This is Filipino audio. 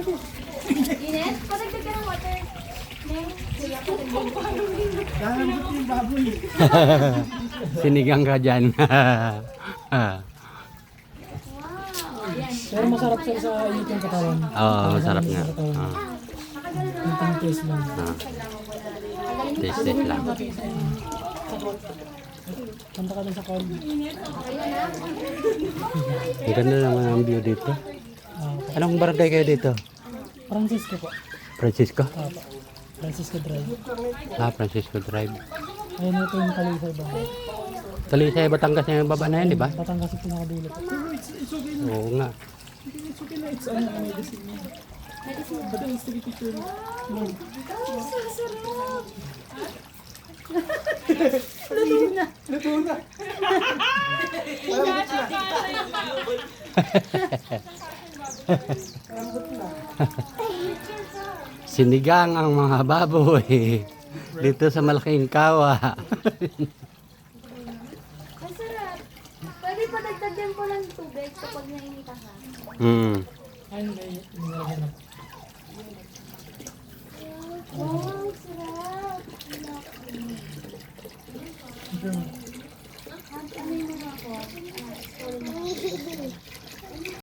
Ines, patagdag ka ng water. Neng, kuya, patagdag. Lalambot yung baboy. Sinigang ka dyan. Wow, yan. Pero masarap siya sa init ng katawan. Oo, masarap nga. Kunting taste lang. Taste lang. Kanta ka dun sa call. Ang ganda naman ang view dito. Anong barangay kayo dito? Francisco po. Francisco? Opo. Francisco Drive. Francisco Drive. Ayun ito yung Talisay ba? Talisay, Batangas na yung baba na yan, di ba? Batangas yung pinakadulo po. Oo nga. It's okay na, it's ano, medicine niya. But it's the picture niya. Luto na. Luto na. Sinigang ang mga baboy dito sa malaking kawa. Masarap. Pwede patagdagan po ng tubig kapag nainita ka. Ayun, may nilagyan na. Wow, sarap. Ito.